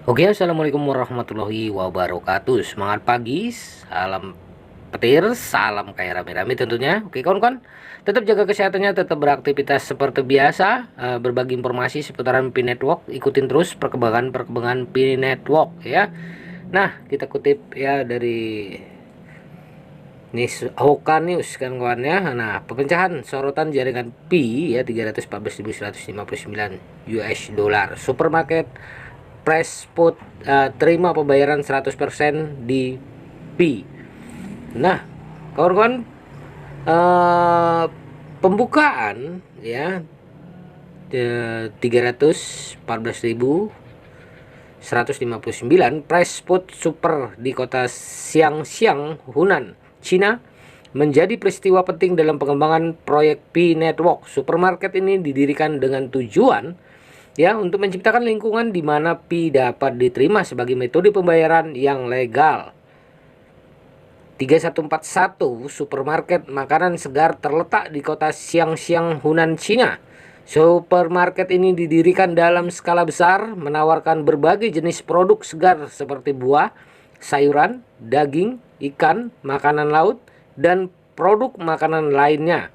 Oke, assalamualaikum warahmatullahi wabarakatuh. Semangat pagi, salam petir, salam kaya rame-rame tentunya. Oke kawan-kawan, tetap jaga kesehatannya, tetap beraktivitas seperti biasa. Berbagi informasi seputaran Pi Network, ikutin terus perkembangan Pi Network ya. Nah, kita kutip ya dari Hoka News kan kawan ya. Nah, pemecahan sorotan jaringan Pi ya 314.159 US dollar. Supermarket Price Put terima pembayaran 100% di Pi. Nah, kawan-kawan, pembukaan ya 314.159 price put super di kota Xiangxiang, Hunan, Cina menjadi peristiwa penting dalam pengembangan proyek Pi Network. Supermarket ini didirikan dengan tujuan ya untuk menciptakan lingkungan di mana Pi dapat diterima sebagai metode pembayaran yang legal. 3141 supermarket makanan segar terletak di kota Xiangxiang, Hunan, Cina. Supermarket ini didirikan dalam skala besar, menawarkan berbagai jenis produk segar seperti buah, sayuran, daging, ikan, makanan laut, dan produk makanan lainnya.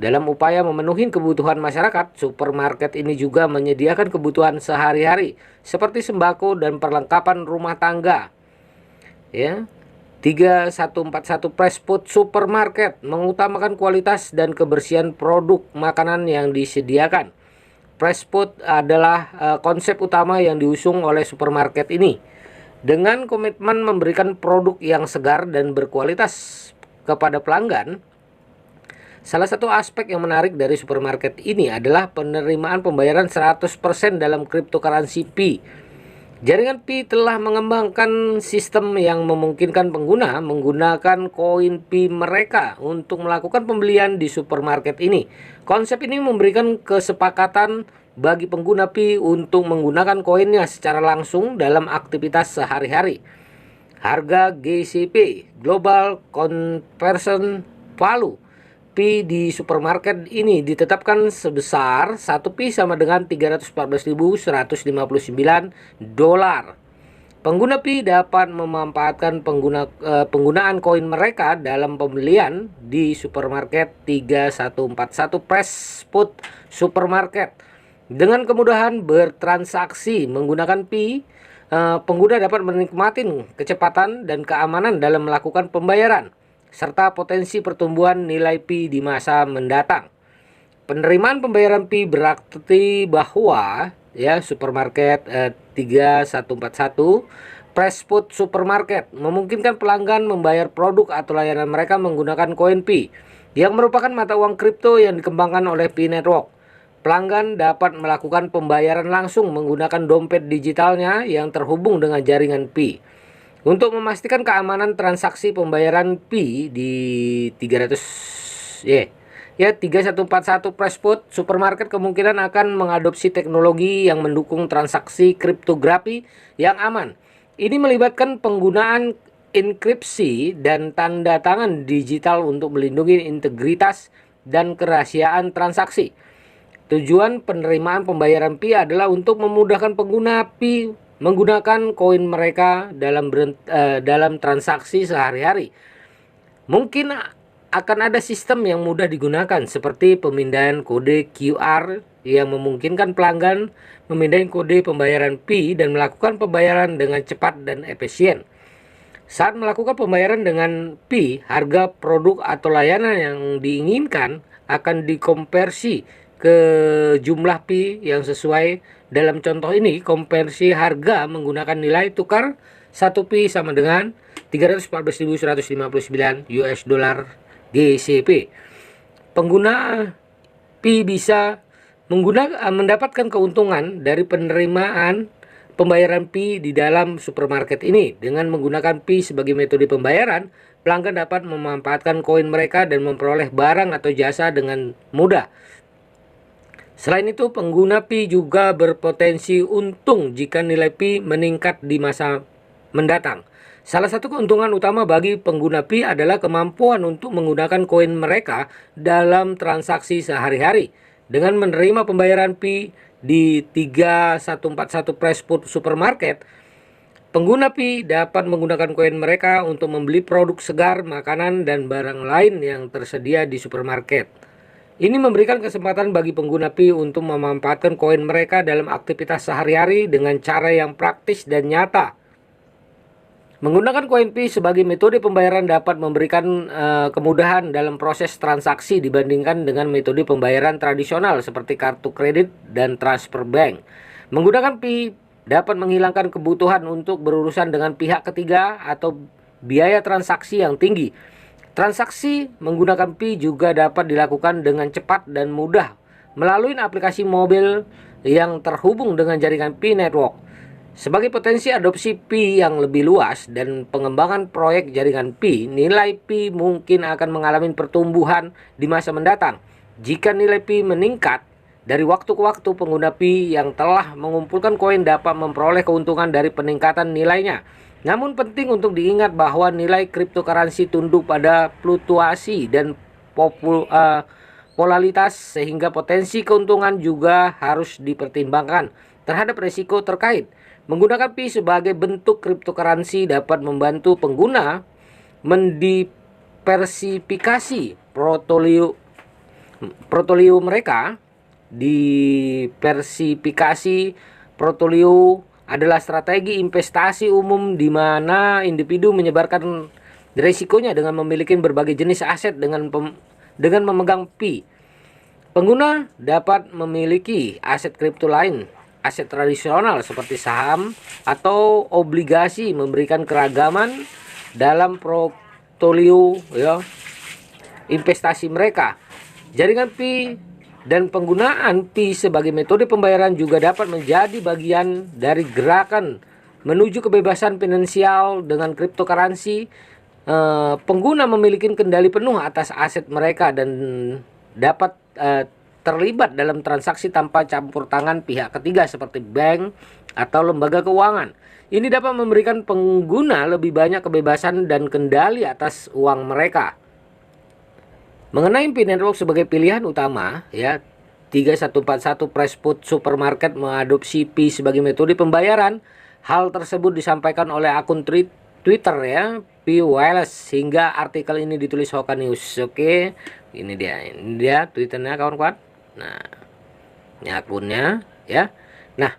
Dalam upaya memenuhi kebutuhan masyarakat, supermarket ini juga menyediakan kebutuhan sehari-hari seperti sembako dan perlengkapan rumah tangga. Ya. 3141 Fresh Food Supermarket mengutamakan kualitas dan kebersihan produk makanan yang disediakan. Fresh Food adalah konsep utama yang diusung oleh supermarket ini. Dengan komitmen memberikan produk yang segar dan berkualitas kepada pelanggan, salah satu aspek yang menarik dari supermarket ini adalah penerimaan pembayaran 100% dalam cryptocurrency Pi. Jaringan Pi telah mengembangkan sistem yang memungkinkan pengguna menggunakan koin Pi mereka untuk melakukan pembelian di supermarket ini. Konsep ini memberikan kesepakatan bagi pengguna Pi untuk menggunakan koinnya secara langsung dalam aktivitas sehari-hari. Harga GCP (Global Conversion Value) Pi di supermarket ini ditetapkan sebesar 1 Pi sama dengan 314.159 dolar. Pengguna Pi dapat memanfaatkan penggunaan koin mereka dalam pembelian di supermarket 3141 Fresh Food Supermarket. Dengan kemudahan bertransaksi menggunakan Pi, pengguna dapat menikmati kecepatan dan keamanan dalam melakukan pembayaran, serta potensi pertumbuhan nilai Pi di masa mendatang. Penerimaan pembayaran Pi berarti bahwa ya supermarket 3141 Fresh Food Supermarket memungkinkan pelanggan membayar produk atau layanan mereka menggunakan koin Pi yang merupakan mata uang kripto yang dikembangkan oleh Pi Network. Pelanggan dapat melakukan pembayaran langsung menggunakan dompet digitalnya yang terhubung dengan jaringan Pi. Untuk memastikan keamanan transaksi pembayaran Pi di 3141 Fresh Food Supermarket kemungkinan akan mengadopsi teknologi yang mendukung transaksi kriptografi yang aman. Ini melibatkan penggunaan enkripsi dan tanda tangan digital untuk melindungi integritas dan kerahasiaan transaksi. Tujuan penerimaan pembayaran Pi adalah untuk memudahkan pengguna Pi menggunakan koin mereka dalam transaksi sehari-hari. Mungkin akan ada sistem yang mudah digunakan seperti pemindahan kode QR yang memungkinkan pelanggan memindahkan kode pembayaran Pi dan melakukan pembayaran dengan cepat dan efisien. Saat melakukan pembayaran dengan Pi, harga produk atau layanan yang diinginkan akan dikonversi ke jumlah Pi yang sesuai. Dalam contoh ini, konversi harga menggunakan nilai tukar 1 Pi sama dengan 314.159 US dollar GCP. Pengguna Pi bisa mendapatkan keuntungan dari penerimaan pembayaran Pi di dalam supermarket ini. Dengan menggunakan Pi sebagai metode pembayaran, pelanggan dapat memanfaatkan koin mereka dan memperoleh barang atau jasa dengan mudah. Selain itu, pengguna Pi juga berpotensi untung jika nilai Pi meningkat di masa mendatang. Salah satu keuntungan utama bagi pengguna Pi adalah kemampuan untuk menggunakan koin mereka dalam transaksi sehari-hari. Dengan menerima pembayaran Pi di 3141 Fresh Food Supermarket, pengguna Pi dapat menggunakan koin mereka untuk membeli produk segar, makanan, dan barang lain yang tersedia di supermarket. Ini memberikan kesempatan bagi pengguna Pi untuk memanfaatkan koin mereka dalam aktivitas sehari-hari dengan cara yang praktis dan nyata. Menggunakan koin Pi sebagai metode pembayaran dapat memberikan kemudahan dalam proses transaksi dibandingkan dengan metode pembayaran tradisional seperti kartu kredit dan transfer bank. Menggunakan Pi dapat menghilangkan kebutuhan untuk berurusan dengan pihak ketiga atau biaya transaksi yang tinggi. Transaksi menggunakan Pi juga dapat dilakukan dengan cepat dan mudah melalui aplikasi mobil yang terhubung dengan jaringan Pi Network. Sebagai potensi adopsi Pi yang lebih luas dan pengembangan proyek jaringan Pi, nilai Pi mungkin akan mengalami pertumbuhan di masa mendatang. Jika nilai Pi meningkat, dari waktu ke waktu pengguna Pi yang telah mengumpulkan koin dapat memperoleh keuntungan dari peningkatan nilainya. Namun penting untuk diingat bahwa nilai cryptocurrency tunduk pada fluktuasi dan volatilitas, sehingga potensi keuntungan juga harus dipertimbangkan terhadap risiko terkait. Menggunakan Pi sebagai bentuk cryptocurrency dapat membantu pengguna mendiversifikasi portfolio mereka. Diversifikasi portfolio adalah strategi investasi umum di mana individu menyebarkan risikonya dengan memiliki berbagai jenis aset dengan memegang Pi. Pengguna dapat memiliki aset kripto lain, aset tradisional seperti saham atau obligasi, memberikan keragaman dalam portfolio investasi mereka. Jaringan Pi dan penggunaan Pi sebagai metode pembayaran juga dapat menjadi bagian dari gerakan menuju kebebasan finansial. Dengan cryptocurrency, pengguna memiliki kendali penuh atas aset mereka dan dapat terlibat dalam transaksi tanpa campur tangan pihak ketiga seperti bank atau lembaga keuangan. Ini dapat memberikan pengguna lebih banyak kebebasan dan kendali atas uang mereka. Mengenai Pi Network sebagai pilihan utama, 3141 Fresh Food Supermarket mengadopsi Pi sebagai metode pembayaran. Hal tersebut disampaikan oleh akun Twitter Pi Wireless, hingga artikel ini ditulis Hoka News. Oke, ini dia Twitternya kawan-kawan. Nah, ini akunnya Nah,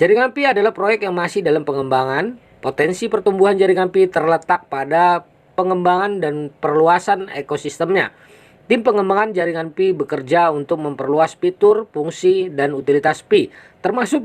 jaringan Pi adalah proyek yang masih dalam pengembangan. Potensi pertumbuhan jaringan Pi terletak pada pengembangan dan perluasan ekosistemnya. Tim pengembangan jaringan Pi bekerja untuk memperluas fitur, fungsi, dan utilitas Pi, termasuk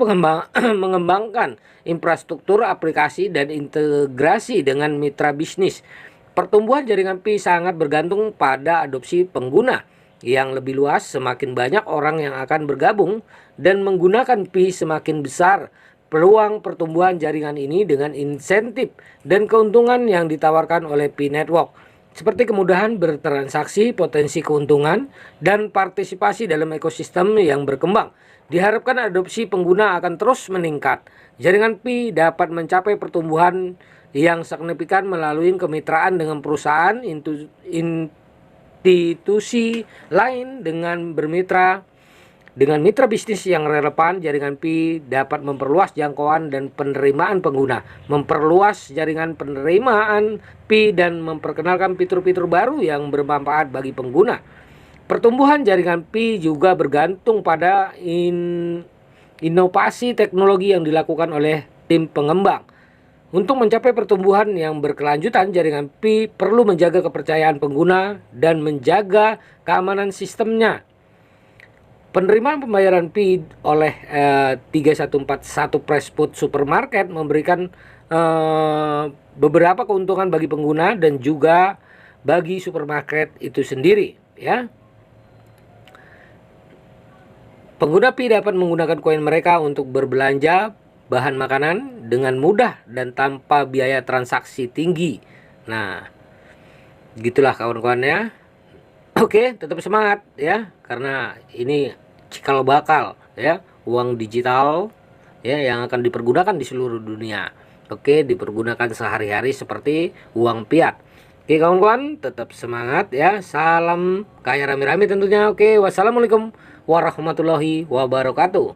mengembangkan infrastruktur aplikasi dan integrasi dengan mitra bisnis. Pertumbuhan jaringan Pi sangat bergantung pada adopsi pengguna yang lebih luas. Semakin banyak orang yang akan bergabung dan menggunakan Pi, semakin besar peluang pertumbuhan jaringan ini dengan insentif dan keuntungan yang ditawarkan oleh Pi Network, seperti kemudahan bertransaksi, potensi keuntungan, dan partisipasi dalam ekosistem yang berkembang. Diharapkan adopsi pengguna akan terus meningkat. Jaringan Pi dapat mencapai pertumbuhan yang signifikan melalui kemitraan dengan perusahaan, institusi lain, dengan bermitra dengan mitra bisnis yang relevan. Jaringan Pi dapat memperluas jangkauan dan penerimaan pengguna, memperluas jaringan penerimaan Pi, dan memperkenalkan fitur-fitur baru yang bermanfaat bagi pengguna. Pertumbuhan jaringan Pi juga bergantung pada inovasi teknologi yang dilakukan oleh tim pengembang. Untuk mencapai pertumbuhan yang berkelanjutan, jaringan Pi perlu menjaga kepercayaan pengguna dan menjaga keamanan sistemnya. Penerimaan pembayaran Pi oleh 3141 Fresh Food Supermarket memberikan beberapa keuntungan bagi pengguna dan juga bagi supermarket itu sendiri, Pengguna Pi dapat menggunakan koin mereka untuk berbelanja bahan makanan dengan mudah dan tanpa biaya transaksi tinggi. Nah, gitulah kawan-kawan. Oke, tetap semangat karena ini cikal bakal uang digital yang akan dipergunakan di seluruh dunia. Oke, dipergunakan sehari-hari seperti uang fiat. Oke kawan-kawan, tetap semangat Salam kaya rame-rame tentunya. Oke, wassalamualaikum warahmatullahi wabarakatuh.